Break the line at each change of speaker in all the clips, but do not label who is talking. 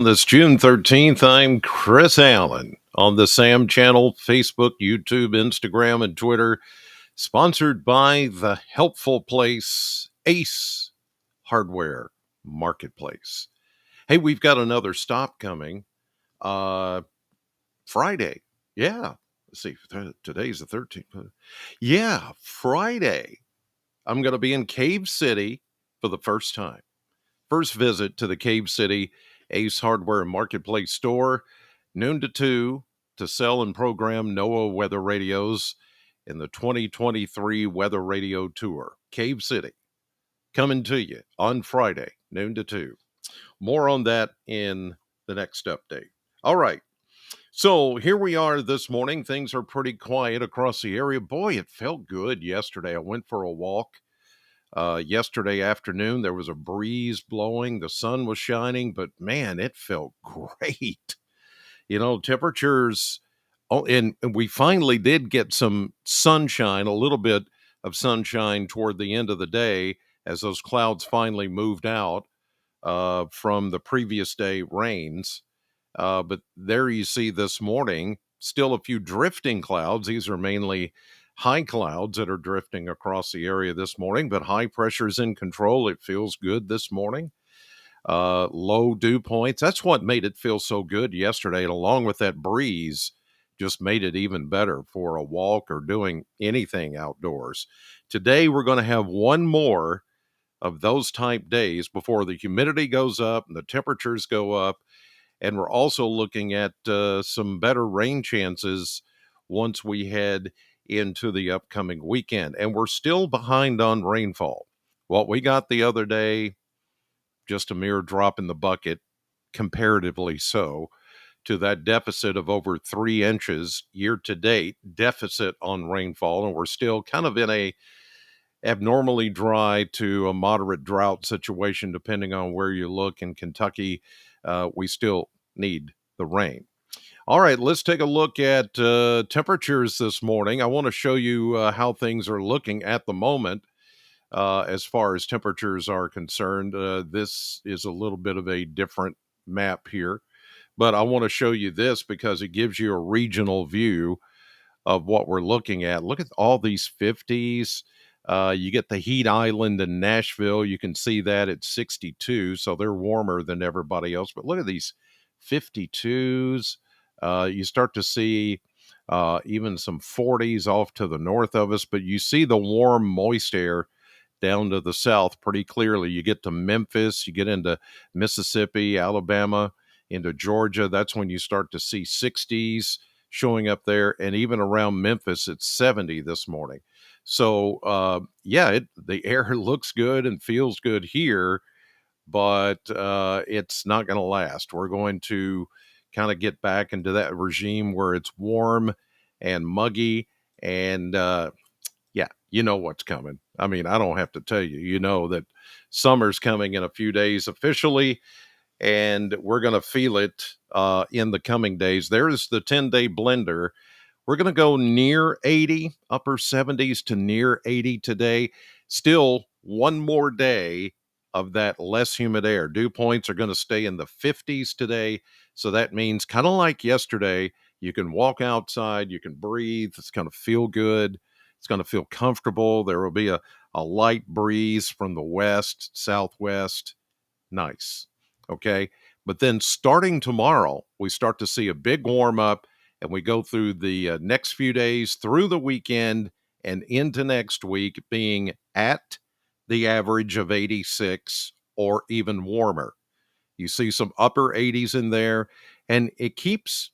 This June 13th, I'm Chris Allen on the SAM channel, Facebook, YouTube, Instagram, and Twitter, sponsored by the helpful place, Ace Hardware Marketplace. Hey, we've got another stop coming uh, Friday. Yeah. Let's see, today's the 13th. Yeah, Friday. I'm going to be in Cave City for the first time. First visit to the Cave City Ace Hardware and Marketplace store, noon to 2, to sell and program NOAA weather radios in the 2023 Weather Radio Tour. Cave City, coming to you on Friday, noon to 2. More on that in the next update. All right. So here we are this morning. Things are pretty quiet across the area. Boy, it felt good yesterday. I went for a walk yesterday afternoon. There was a breeze blowing, the sun was shining, but man, it felt great. Temperatures. Oh, and we finally did get some sunshine, a little bit of sunshine toward the end of the day as those clouds finally moved out from the previous day rains. But there you see this morning, still a few drifting clouds. These are mainly high clouds that are drifting across the area this morning, but high pressure is in control. It feels good this morning. Low dew points. That's what made it feel so good yesterday. And along with that breeze, just made it even better for a walk or doing anything outdoors. Today, we're going to have one more of those type days before the humidity goes up and the temperatures go up. And we're also looking at some better rain chances once we head into the upcoming weekend. And we're still behind on rainfall. What we got the other day, just a mere drop in the bucket, comparatively so, to that deficit of over 3 inches year to date, deficit on rainfall. And we're still kind of in a abnormally dry to a moderate drought situation, depending on where you look. In Kentucky, we still need the rain. All right, let's take a look at temperatures this morning. I want to show you how things are looking at the moment as far as temperatures are concerned. This is a little bit of a different map here, but I want to show you this because it gives you a regional view of what we're looking at. Look at all these 50s. You get the heat island in Nashville. You can see that at 62, so they're warmer than everybody else. But look at these 52s. You start to see even some 40s off to the north of us, but you see the warm, moist air down to the south pretty clearly. You get to Memphis, you get into Mississippi, Alabama, into Georgia. That's when you start to see 60s showing up there. And even around Memphis, it's 70 this morning. So, the air looks good and feels good here, but it's not going to last. We're going to kind of get back into that regime where it's warm and muggy and yeah, you know what's coming. I mean, I don't have to tell you, you know that summer's coming in a few days officially, and we're going to feel it in the coming days. There's the 10-day blender. We're going to go near 80, upper 70s to near 80 today. Still one more day of that less humid air. Dew points are going to stay in the 50s today. So that means kind of like yesterday, you can walk outside, you can breathe, it's going to feel good, it's going to feel comfortable. There will be a light breeze from the west, southwest. Nice. Okay. But then starting tomorrow, we start to see a big warm up and we go through the next few days through the weekend and into next week being at the average of 86 or even warmer. You see some upper 80s in there, and it keeps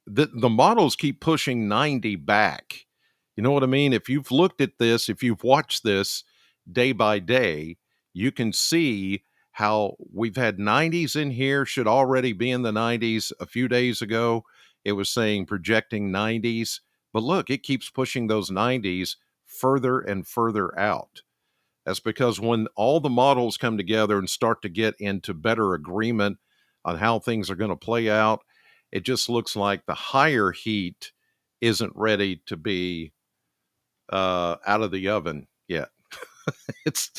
the models keep pushing 90 back. You know what I mean? If you've looked at this, if you've watched this day by day, you can see how we've had 90s in here, should already be in the 90s a few days ago. It was saying projecting 90s, but look, it keeps pushing those 90s further and further out. That's because when all the models come together and start to get into better agreement on how things are going to play out, it just looks like the higher heat isn't ready to be out of the oven yet. it's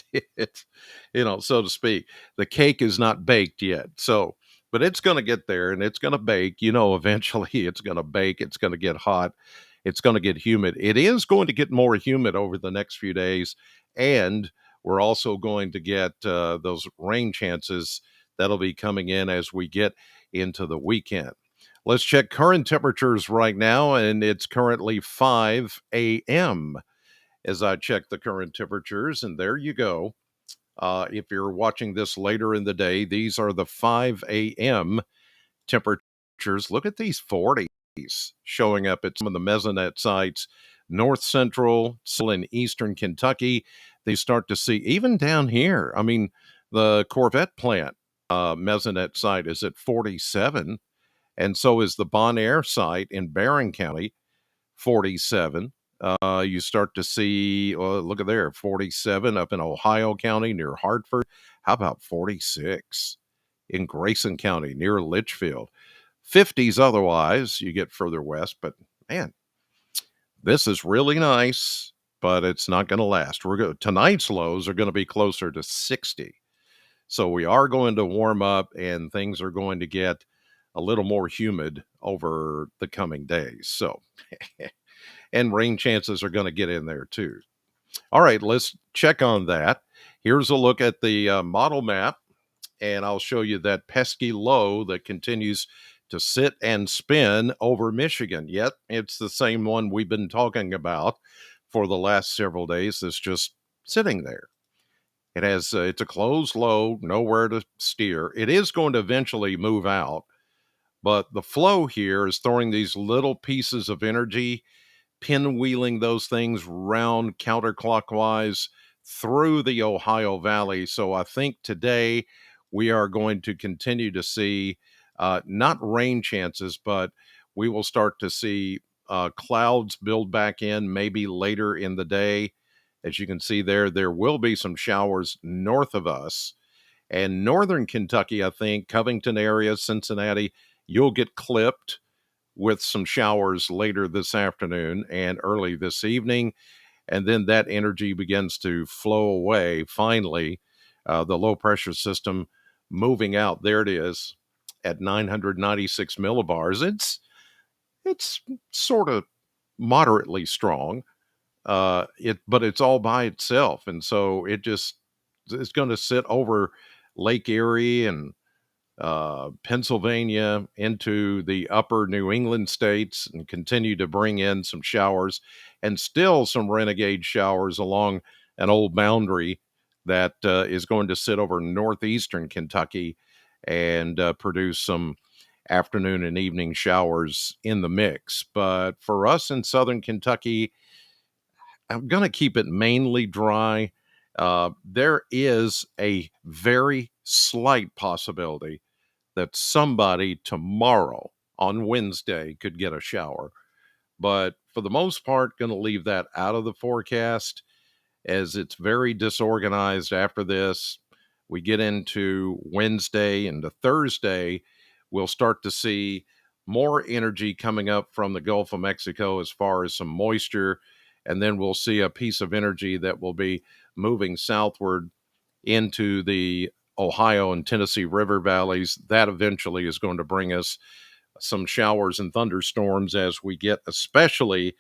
so to speak. The cake is not baked yet. So, but it's going to get there and it's going to bake. Eventually it's going to bake. It's going to get hot. It's going to get humid. It is going to get more humid over the next few days. And we're also going to get those rain chances that'll be coming in as we get into the weekend. Let's check current temperatures right now, and it's currently 5 a.m. as I check the current temperatures, and there you go. If you're watching this later in the day, these are the 5 a.m. temperatures. Look at these 40s showing up at some of the mesonet sites, north central, still in eastern Kentucky. They start to see even down here. I mean, the Corvette plant mesonet site is at 47, and so is the Bon Air site in Barron County, 47. You start to see, well, look at there, 47 up in Ohio County near Hartford. How about 46 in Grayson County near Litchfield? 50s otherwise, you get further west, but man, this is really nice, but it's not going to last. Tonight's lows are going to be closer to 60. So we are going to warm up and things are going to get a little more humid over the coming days. So, and rain chances are going to get in there too. All right, let's check on that. Here's a look at the model map, and I'll show you that pesky low that continues to sit and spin over Michigan. Yet it's the same one we've been talking about for the last several days. That's just sitting there. It's a closed low, nowhere to steer. It is going to eventually move out, but the flow here is throwing these little pieces of energy, pinwheeling those things round counterclockwise through the Ohio Valley. So I think today we are going to continue to see not rain chances, but we will start to see clouds build back in maybe later in the day. As you can see there will be some showers north of us. And northern Kentucky, I think, Covington area, Cincinnati, you'll get clipped with some showers later this afternoon and early this evening. And then that energy begins to flow away. Finally, the low pressure system moving out. There it is at 996 millibars. It's sort of moderately strong. But it's all by itself. And so it's going to sit over Lake Erie and Pennsylvania into the upper New England states and continue to bring in some showers and still some renegade showers along an old boundary that is going to sit over northeastern Kentucky and produce some afternoon and evening showers in the mix. But for us in southern Kentucky, I'm going to keep it mainly dry. There is a very slight possibility that somebody tomorrow on Wednesday could get a shower. But for the most part, going to leave that out of the forecast as it's very disorganized after this. We get into Wednesday and to Thursday, we'll start to see more energy coming up from the Gulf of Mexico as far as some moisture. And then we'll see a piece of energy that will be moving southward into the Ohio and Tennessee River valleys. That eventually is going to bring us some showers and thunderstorms especially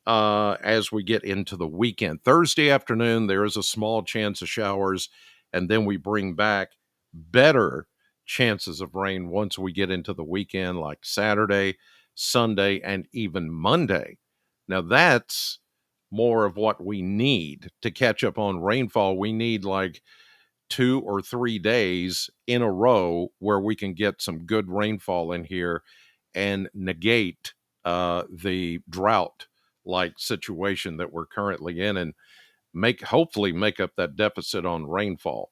as we get into the weekend. Thursday afternoon, there is a small chance of showers, and then we bring back better chances of rain once we get into the weekend, like Saturday, Sunday, and even Monday. Now, that's more of what we need to catch up on rainfall. We need like 2 or 3 days in a row where we can get some good rainfall in here and negate the drought like situation that we're currently in and hopefully make up that deficit on rainfall.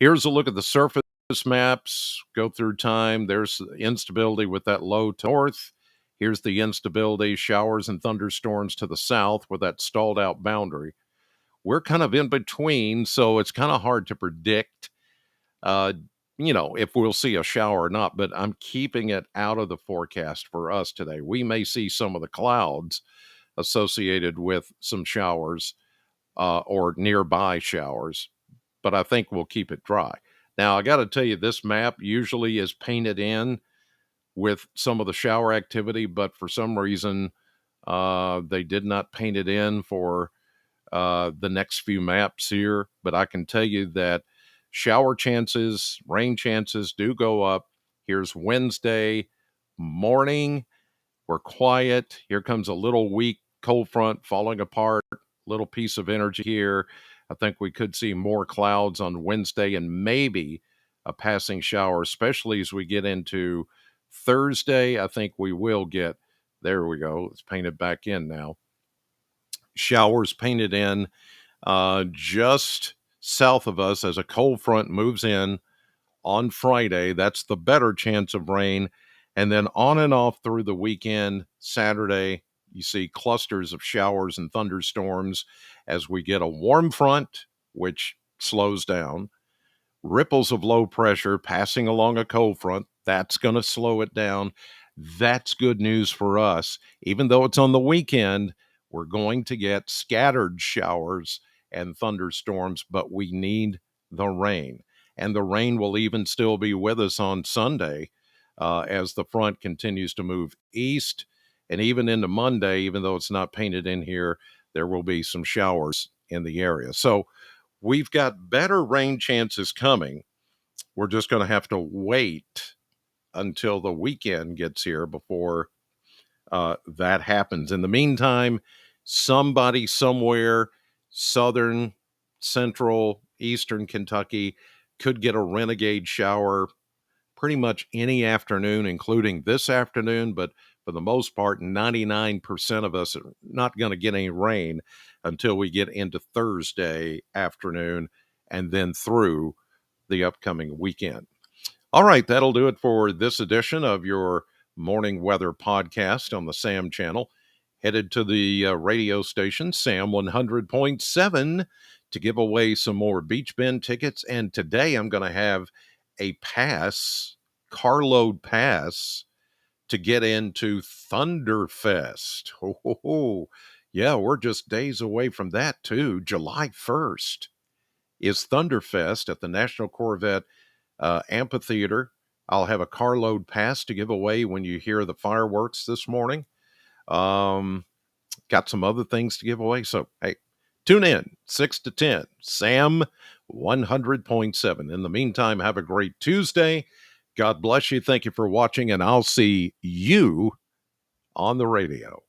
Here's a look at the surface maps. Go through time. There's instability with that low to north. Here's the instability, showers and thunderstorms to the south with that stalled out boundary. We're kind of in between, so it's kind of hard to predict, uh, if we'll see a shower or not, but I'm keeping it out of the forecast for us today. We may see some of the clouds associated with some showers or nearby showers, but I think we'll keep it dry. Now, I got to tell you, this map usually is painted in with some of the shower activity, but for some reason, they did not paint it in for the next few maps here. But I can tell you that shower chances, rain chances do go up. Here's Wednesday morning. We're quiet. Here comes a little weak cold front falling apart, little piece of energy here. I think we could see more clouds on Wednesday and maybe a passing shower, especially as we get into Thursday. I think we will get, there we go. Let's paint it back in now. Showers painted in just south of us as a cold front moves in on Friday. That's the better chance of rain. And then on and off through the weekend, Saturday, you see clusters of showers and thunderstorms as we get a warm front, which slows down, ripples of low pressure passing along a cold front. That's going to slow it down. That's good news for us. Even though it's on the weekend, we're going to get scattered showers and thunderstorms, but we need the rain. And the rain will even still be with us on Sunday as the front continues to move east. And even into Monday, even though it's not painted in here, there will be some showers in the area. So we've got better rain chances coming. We're just going to have to wait until the weekend gets here before that happens. In the meantime, somebody somewhere, southern, central, eastern Kentucky, could get a renegade shower pretty much any afternoon, including this afternoon. But for the most part, 99% of us are not going to get any rain until we get into Thursday afternoon and then through the upcoming weekend. All right, that'll do it for this edition of your morning weather podcast on the SAM channel. Headed to the radio station, SAM 100.7, to give away some more Beach Bend tickets. And today I'm going to have a pass, carload pass, to get into Thunderfest. Oh, yeah, we're just days away from that, too. July 1st is Thunderfest at the National Corvette Amphitheater. I'll have a carload pass to give away when you hear the fireworks this morning. Got some other things to give away. So, hey, tune in 6 to 10, SAM 100.7. In the meantime, have a great Tuesday. God bless you. Thank you for watching, and I'll see you on the radio.